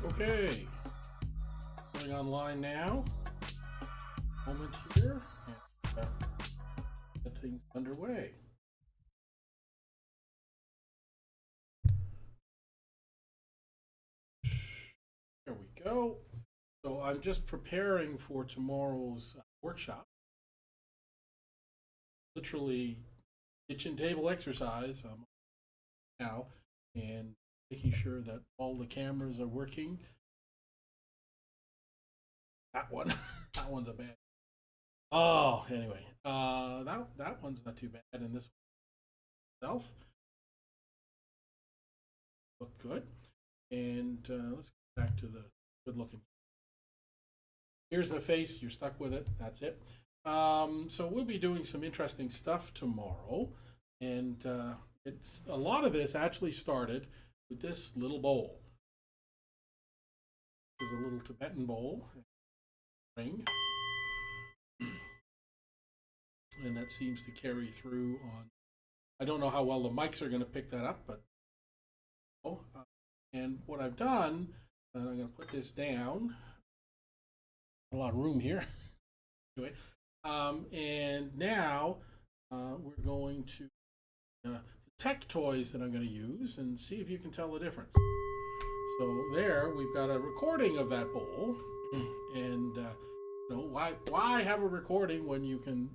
Okay, going online now. Moment here, and get things underway. There we go. So I'm just preparing for tomorrow's workshop. Literally kitchen table exercise now, and making sure that all the cameras are working. That one, that one's a bad. Oh, anyway, that one's not too bad, and this one itself look good. And let's go back to the good looking. Here's my face. You're stuck with it. That's it. So we'll be doing some interesting stuff tomorrow, and it's a lot of this actually started with this little bowl. This is a little Tibetan bowl ring, and that seems to carry through on. I don't know how well the mics are going to pick that up, but and what I've done, and I'm going to put this down. A lot of room here. Anyway, and now we're going to the tech toys that I'm going to use and see if you can tell the difference. So there, we've got a recording of that bowl, and you know, why have a recording when you can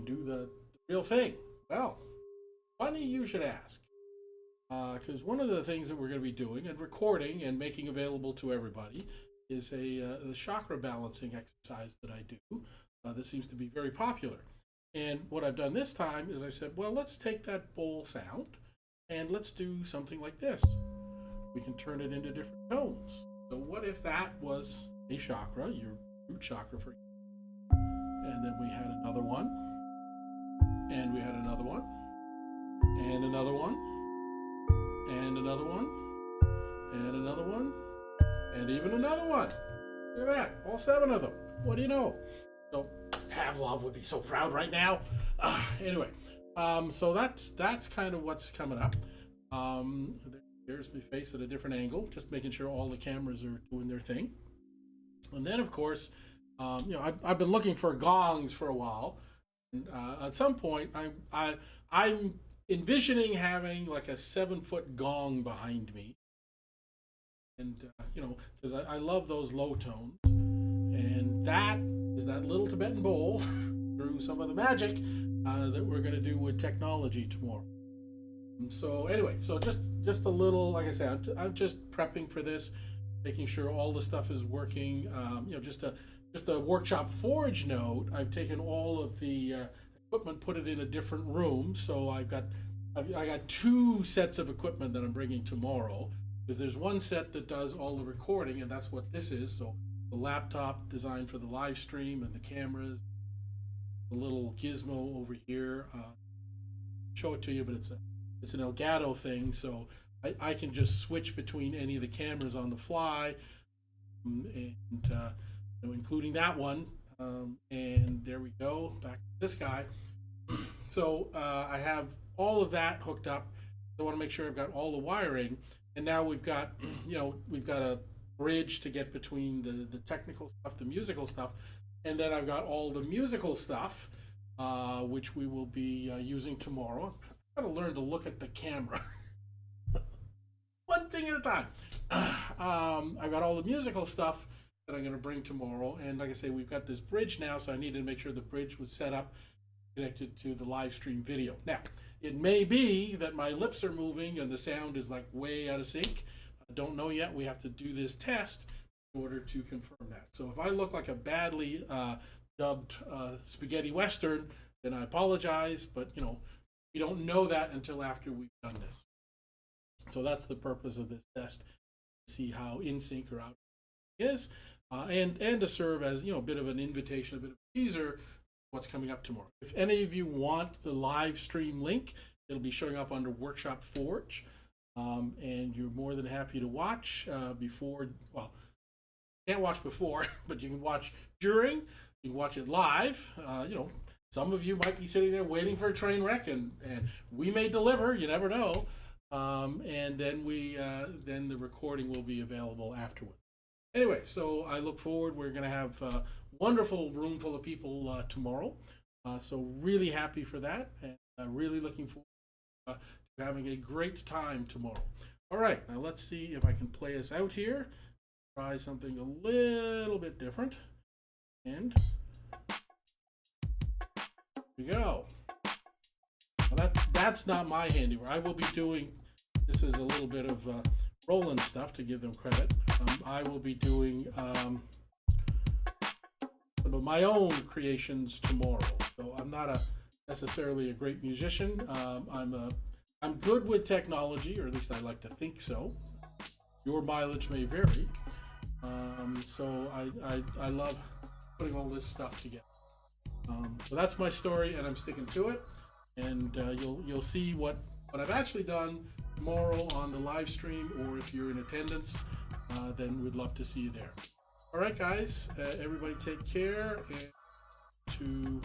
do the real thing? Well, funny you should ask, because one of the things that we're going to be doing and recording and making available to everybody is the chakra balancing exercise that I do. That seems to be very popular. And what I've done this time is I said, well, let's take that bowl sound and let's do something like this. We can turn it into different tones. So what if that was a chakra, your root chakra, for example, and then we had another one, and we had another one, and another one, and another one, and another one, and even another one. Look at that, all 7 of them. What do you know? So Pavlov would be so proud right now. Anyway, so that's kind of what's coming up. There's my face at a different angle, just making sure all the cameras are doing their thing. And then, of course, you know, I've been looking for gongs for a while. And, at some point, I'm envisioning having like a 7-foot gong behind me. And, you know, because I love those low tones. And that is that little Tibetan bowl through some of the magic that we're going to do with technology tomorrow. So anyway, so just a little, like I said, I'm just prepping for this, making sure all the stuff is working. You know, just a WorkshopForge note. I've taken all of the equipment, put it in a different room. So I got 2 sets of equipment that I'm bringing tomorrow, because there's one set that does all the recording, and that's what this is. So the laptop designed for the live stream and the cameras, the little gizmo over here. Show it to you, but it's an Elgato thing, so I can just switch between any of the cameras on the fly, and you know, including that one. And there we go, back to this guy. So I have all of that hooked up. I want to make sure I've got all the wiring, and now we've got, you know, we've got a bridge to get between the technical stuff, the musical stuff, and then I've got all the musical stuff, which we will be using tomorrow. I've got to learn to look at the camera one thing at a time. I've got all the musical stuff that I'm going to bring tomorrow, and like I say, we've got this bridge now, so I needed to make sure the bridge was set up, connected to the live stream video. Now, it may be that my lips are moving and the sound is like way out of sync. I don't know yet. We have to do this test in order to confirm that. So if I look like a badly dubbed spaghetti western, then I apologize, but you know, we don't know that until after we've done this. So that's the purpose of this test, to see how in sync or out it is, and to serve as, you know, a bit of an invitation, a bit of a teaser what's coming up tomorrow. If any of you want the live stream link, it'll be showing up under WorkshopForge, and you're more than happy to watch before. Well, you can't watch before, but you can watch during. You can watch it live. You know, some of you might be sitting there waiting for a train wreck, and we may deliver. You never know. and then then the recording will be available afterward. Anyway, so I look forward. We're going to have a wonderful room full of people tomorrow. So really happy for that, and really looking forward to having a great time tomorrow. All right, now let's see if I can play us out here. Try something a little bit different. And here we go. Well, that's not my handiwork. I will be doing, this is a little bit of Roland stuff to give them credit. I will be doing some of my own creations tomorrow. So I'm not necessarily a great musician. I'm good with technology, or at least I like to think so. Your mileage may vary. So I love putting all this stuff together. So that's my story, and I'm sticking to it. And you'll see what I've actually done tomorrow on the live stream, or if you're in attendance, then we'd love to see you there. All right, guys, everybody take care, and to